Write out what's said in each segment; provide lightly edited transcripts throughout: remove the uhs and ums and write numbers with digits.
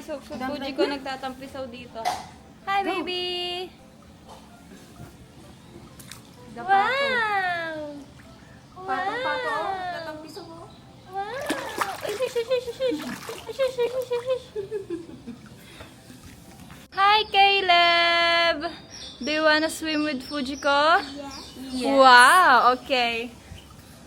So, Fuji ko nagtatampisaw dito. Hi, baby! Wow! Patong-pato, tatampisaw mo. Wow! Ay, shush, shush, shush, shush. Shush, shush, shush, shush. Hi, Caleb! Do you wanna swim with Fujiko? Yes. Wow! Okay.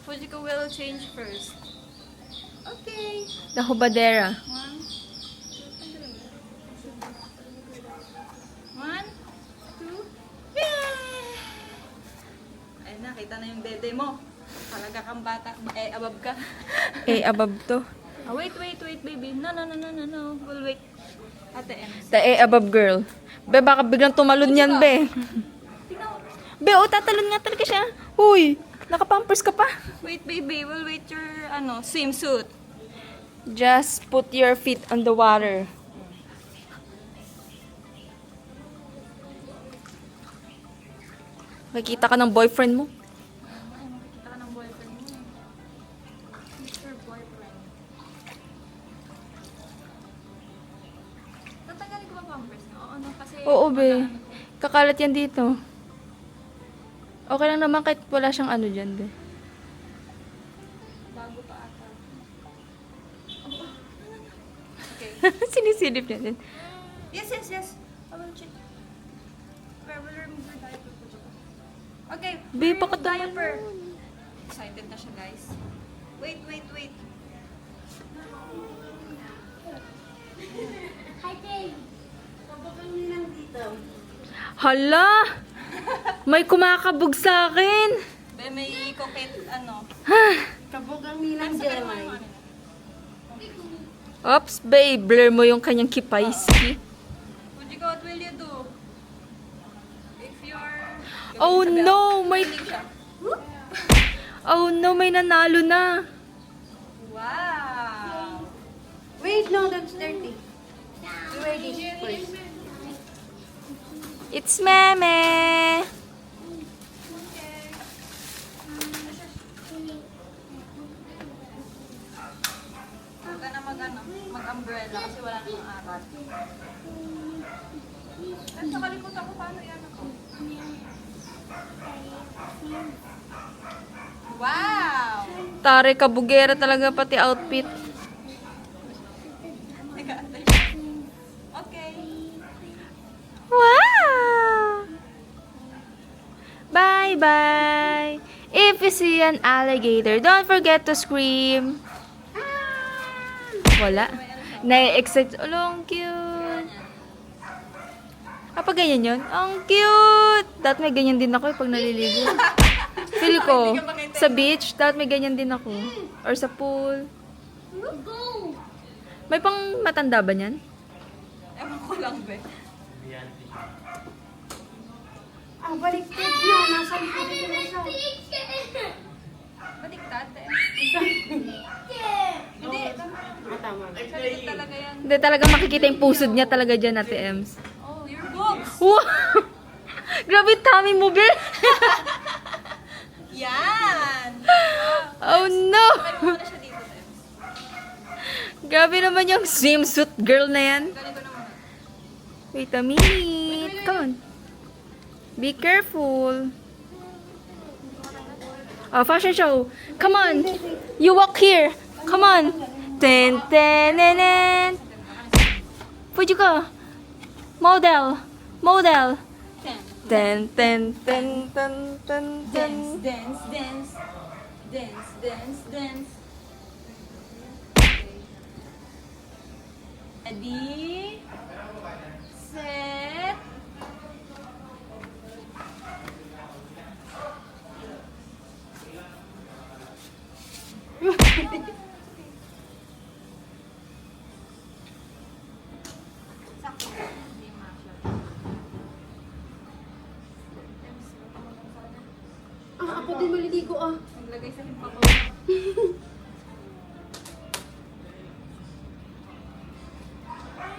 Fujiko will change first. Okay. The Hubadera. One, two, yeah! Ay, nakita na yung dede mo. Talaga kang bata. Above ka. Above to. Wait, baby. No. We'll wait. Ate M. Above girl. Be, baka biglang tumalon yan, be. Tingnan mo. Be, tatalon nga talaga siya. Huy, nakapampers ka pa. Wait, baby. We'll wait your, swimsuit. Just put your feet on the water. Makikita ka ng boyfriend mo. Kita ka ng boyfriend mo. Who's your boyfriend? Tatanggalin ko ba pampers mo? Oo, no? Kasi... Oo, be. Kakalat yan dito. Okay lang naman kahit wala siyang ano dyan, be. Bago pa ata. Okay. Sinisilip niya din. Yes. I will check. Okay, we'll remove your diaper. Okay. Be, remove baka diaper. Excited na siya, guys. Wait. Hi, Dave. Kapag lang dito. Hala! May kumakabog sa akin. Be, may coquette, Kabugang nilang Jeremy. Oops, babe. Blur mo yung kanyang kipayski. Fujiko, what will you do? If you're... Oh no! May nanalo na. Wow! Wait, no, that's dirty. Wear this first. It's Meme! Huwag ka na mag-umbrella kasi wala namang araw. At nakalimutan ko paano yan ako. Wow! Tare, kabugera talaga pati outfit. Teka, ate. Okay. Wow! Bye-bye! If you see an alligator, don't forget to scream. Wala. Na-excite. Oh, ang cute. Pag ganyan yun? Ang cute! Dapat may ganyan din ako pag naliligo. Feel ko, sa beach, dapat may ganyan din ako. Or sa pool. Go! May pang matanda ba niyan? Ewan ko lang, be. Baliktad na. Nasa likod ito na siya. Baliktad, eh. Hindi. Tama. Sa likod talaga yan. Hindi talaga makikita yung pusod niya talaga dyan, Ate Ems. Oh, your boobs! Wow! Grabe tummy mo, be! Yan! Oh no! Try mo muna siya dito, Ems. Grabe naman yung swimsuit girl na yan. Galing ko naman. Wait a minute. Come on. Be careful. Oh, fashion show. Come on. You walk here. Come on. Ten, ten, ten, ten. Fujiko. Model. Ten, ten, ten, ten, ten, ten. Dance. Ready? Set. Sakto. Hindi masya. Ako din maliligo ah. Naglagay sa himpapawid.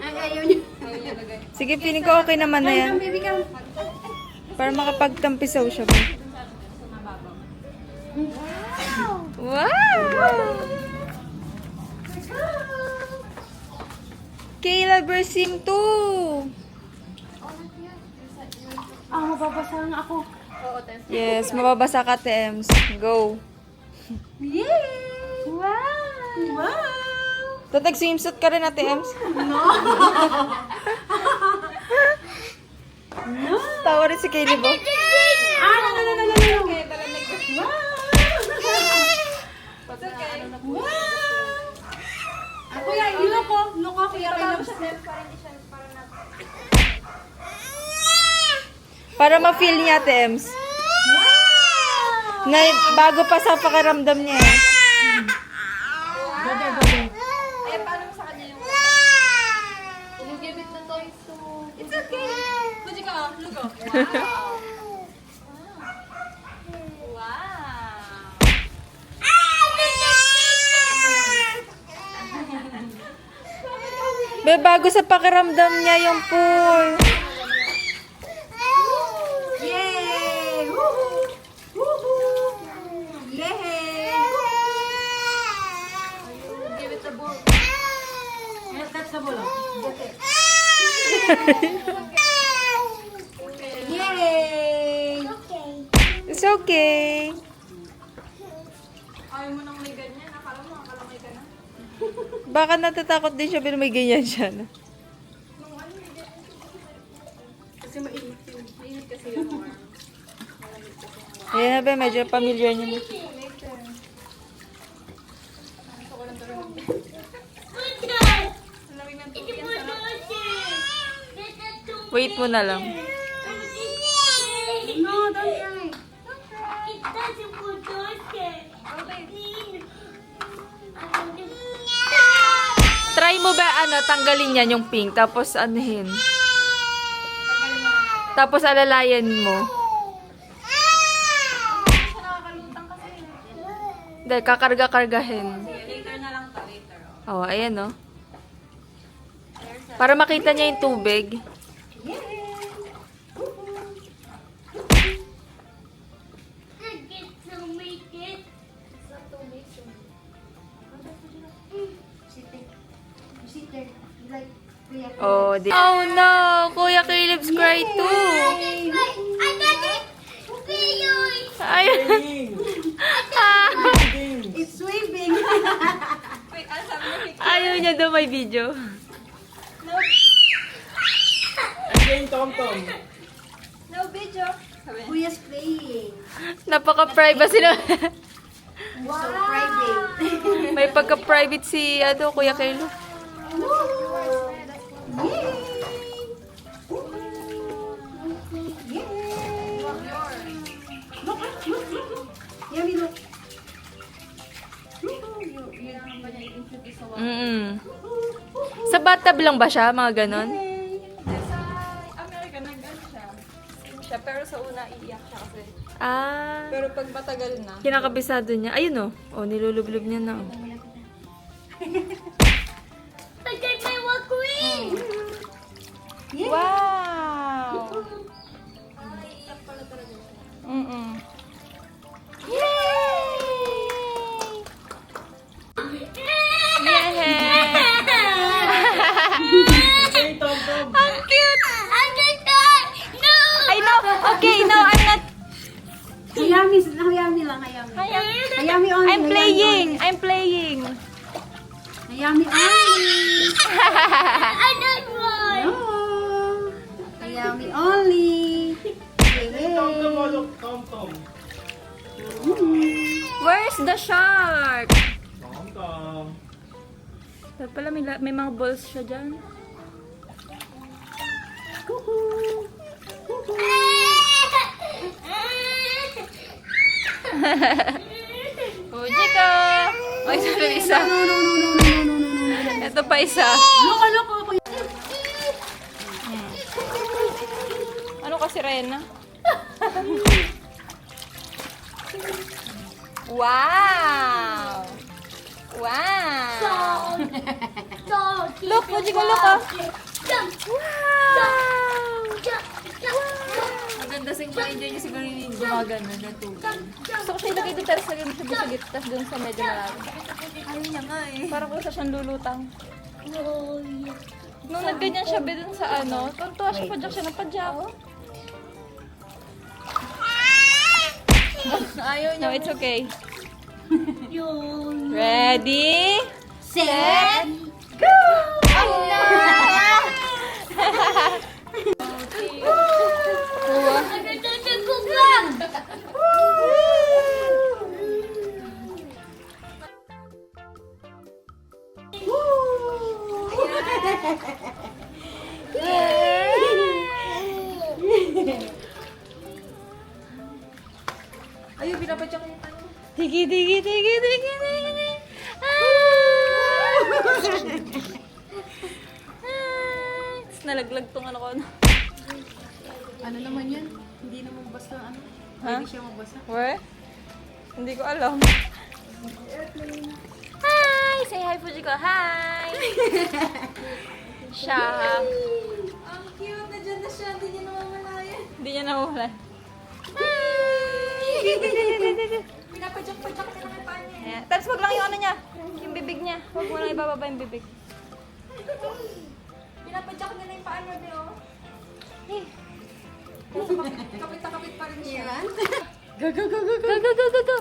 Ay, ayaw niya. Ayaw niya lagay. Sige, feeling ko okay naman na yan. Baby, come. Para makapagtampisaw siya. Ba? Wow! Kayla, Bersim 2. Mababasa nga ako. Yes, mababasa ka, Tems. Go. Yay! Wow! Wow! Tatag swimsuit ka rin, Tems. No! Tawa rin si Kayla, bo. No! Okay, tara, make this. Wow! Wow! Ako yan, look ako yan. Para ma-feel niya, Tems. Na bago pa sa pakiramdam niya. Eh, paano mo sa kanya yung you give it the toys to... It's okay. Pwede ka, look up. Wow. Wow. Be, bago sa pakiramdam niya yung pool. Yay! Woohoo! Woohoo! Yay! Give it the ball. Yes, that's the ball. Yay! It's okay. Ayaw mo nang may ganyan. Akala mo, makalamay ka na. Baka natatakot din siya pero may ganyan siya. No? Kasi mainit yun. Mainit kasi yun. Ayan na ba, medyo familiar niya na. Malamig ng tubig ang sarap. Wait mo na lang. No, don't try. Try mo ba, tanggalin yan yung pink, tapos anuhin. Tapos alalayan mo. Siya nakakalutang kasi. Dahil kakarga-kargahin. Later na lang to, later. Oh, ayan no. Para makita niya yung tubig. Oh, no! Kuya Caleb's cry too! Ay! It's swimming. Wait, ano sabi mo? Ayaw niya daw may video. No video. Kuya's playing. Napaka-privacy na. Wow. So private. May pagka-private si Kuya Caleb. Yay! Yay! Look, look, look, look. Yummy, look. Sa bathtub lang ba siya? Mga ganon? Sa America, nag-ano siya. Sim siya. Pero sa una, iiyak siya kasi. Ah. Pero pag matagal na, Kinakabisado niya. Ayun oh. Oh, nilulublob niya na oh. Wow! iiyak pala talaga siya. Ang cute! I know! Okay, no, I'm not... Hayami lang, hayami. Hayami only. I'm playing! I'm playing! Hayami only. No. Hayami only. Where's the shark? Dapat pala may mga balls siya dyan. Uji ka! Ay, ito pa isa. Ito pa isa. Loko. Ano kasi, Rena? Wow! Wow! Look, Uji ka, look ah! Wow! Maganda sing pa-enjoy niya siguro yung gumagano na tubig. Gusto ko siya ilagay doon, tapos lagay mo siya doon sa gitna, tapos doon sa medyo malalim. Ayaw niya nga eh. Parang kung siya siyang lulutang. Nung nagganyan siya dun sa ano, tuntua siya, padyak siya ng padyak. Ayaw niya. No, it's okay. Ready? Set! Go! Ayaw, pinapadyak niya tayo. Tigi, tigi, tigi, tigi, tigi. Tapos nalaglag tong ano ko. Ano naman yan? Hindi naman basta ano? Ha? Hindi siya mabasa. Where? Hindi ko alam. Hi! Say hi, Fujiko. Hi! Siya. Ang cute! Nandiyan na siya. Hindi niya namamalayan. Hindi niya nawala. Pinapadyak-padyak niya naman paa niya. Ayan. Tapos wag lang yung ano niya. Yung bibig niya. Wag mo lang ibababa yung bibig. Pinapadyak niya na yung paa niya, Beo. Eh. Kapit na kapit pa rin siya. Go, go, go, go, go. Go, go, go, go, go.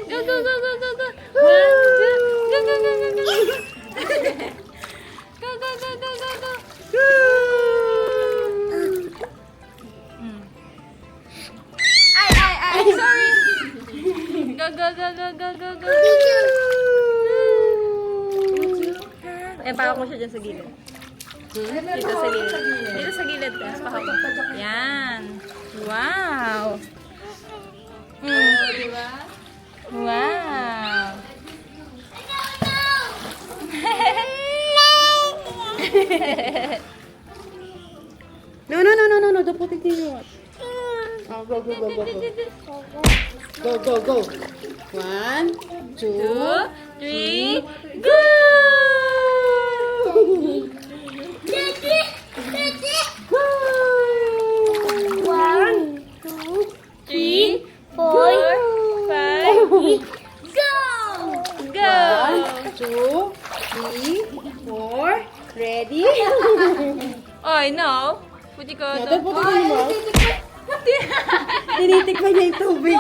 Go, go, go, go, go, go. One, two. Go, go, go, go, go. Go, go, go, go, go, go. Mm. Ay, sorry. Go, go, go, go, go, go, go. Eh, pahawak mo siya dyan sa gilid. Dito sa gilid. Dito sa gilid. Tapos pahawak mo. Yan. Wow. Diba? Wow. No, don't put it in your watch. Oh, go. Go. 1, 2, 2, 3, go! 1, 2, 3, 4, 5, go! go! 2, 3, 4. Ready? Oy, no. Fujiko, Don't put it in your mouth. don't. Tinitikman niya yung tubig.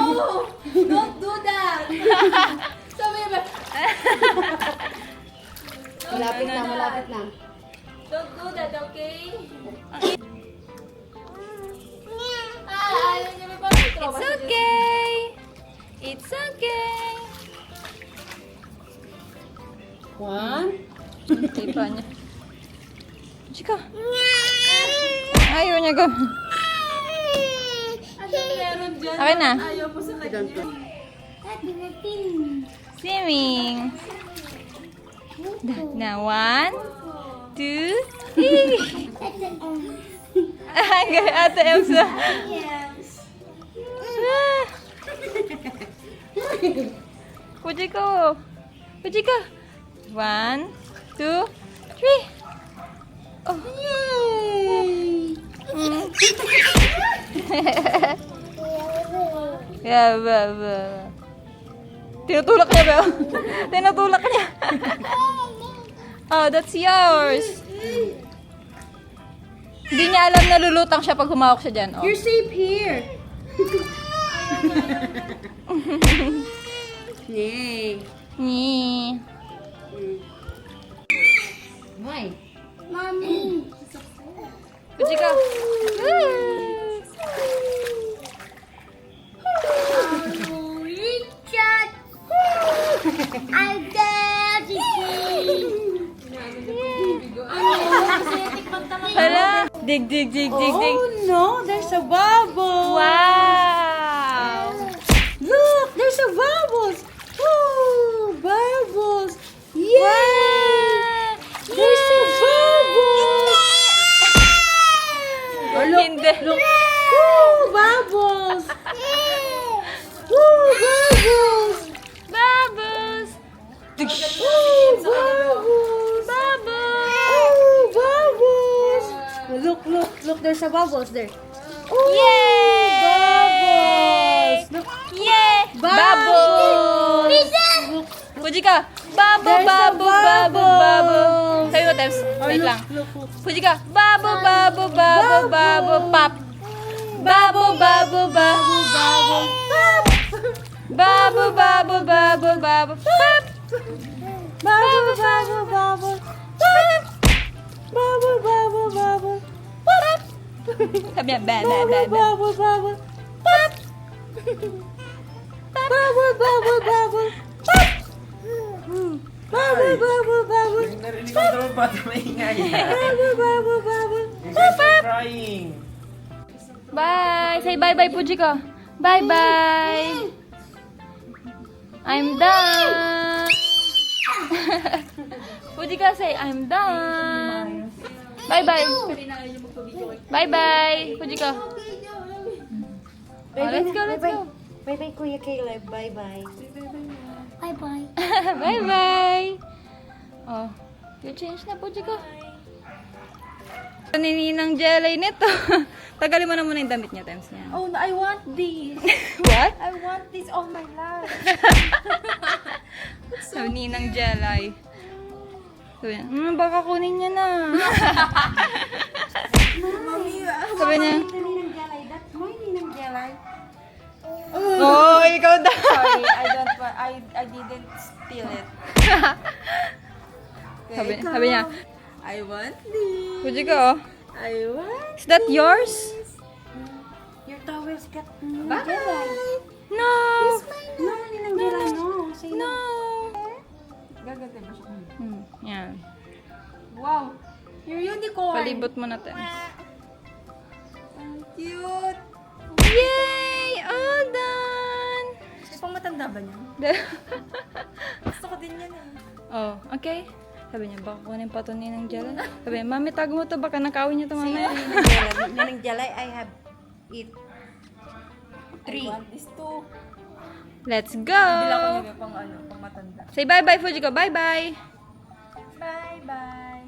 Don't do that! Sabi ba? Malapit na. Don't do that, okay? Ayaw niya may It's okay. It's okay. 1. Iba niya. Chika. Ayaw niya gawin. Ano meron dyan? Okay na. Ayaw mo sa kanya. Swimming. Now, 1, 2, 3. Ate Elsa. Yes. Fujiko. 1, 2, 3. Oh. Yay! Yeah, tinutulak niya ba? Tinutulak niya. Oh, that's yours. Hindi niya alam na lulutang siya pag humawak siya dyan. Oh. You're safe here. Yay. Ni. Why? Mommy. Fujiko. Richard. I'm daddy. Hala. Dig. Oh no, there's a bubble. Wow. Look, there's a bubbles. Oh, bubbles. Yay! There's a bubble. Oh, look, Hindi. look. Oh, bubbles. Oh, bubbles. Bubbles. Oh, bubbles. Bubbles. Oh, bubbles. Look, there's a bubbles there. Oh, Yay! bubbles. Look. Yay! Bubbles. Look, Fujika, bubble, bubble, bubble, bubble. Sabi mo, Tems. Wait lang. Fujika, bubble, bubble, bubble, bubble, pop. Bubble, bubble, bubble, bubble, pop. Bubble, bubble, bubble, bubble, pop. Bubble, bubble, bubble, pop. Bubble, bubble, bubble, pop. Sabi niya, bad, bad, bad, bad. Bubble, bubble. Pop. Bubble, bubble, bubble. Bubble, bubble, bubble. Narinig ko daw ba ito maingay? Bubble, bubble, bubble. You guys are crying. Bye! Say bye-bye, Fujiko. Bye-bye! I'm done! Fujiko, say, I'm done! Bye-bye! Bye-bye, Fujiko. Oh, let's go, let's go! Bye-bye, Kuya Caleb. Bye-bye. Bye-bye. Bye-bye! Oh, you change na, Fujiko. Nininang jelly nito. Tagalin mo na muna yung damit niya, Tems niya. Oh, no, I want this. What? I want this all my life. Sabi ninang jelly. Sabi niya, baka kunin niya na. Sabi niya, Ninang Jalay. That's my Ninang Jalay. oh, ikaw daw. Sorry, I don't want, I didn't steal it. Sabi niya, I want this. Fujiko, I want. is that yours? Your towel's got Ninang Bye. Jalay. No. No, Ninang Jalay, no. Say No. Gagantay ba siya? Yan. Wow. Your unicorn. Palibot mo na, Tems. Ang cute. Yay! All done! Ay, pang matanda ba niya? Gusto ko din yan eh. Oh, okay. Sabi niya, baka kunin pa ito ninang jelly. Sabi niya, mami, tago mo ito, baka nakawin niya ito mamaya. Ninang Jalay, I have it. I want this too. Let's go! Bila ko nila pang ano, pang matanda. Say bye-bye, Fujiko. Bye-bye! Bye-bye.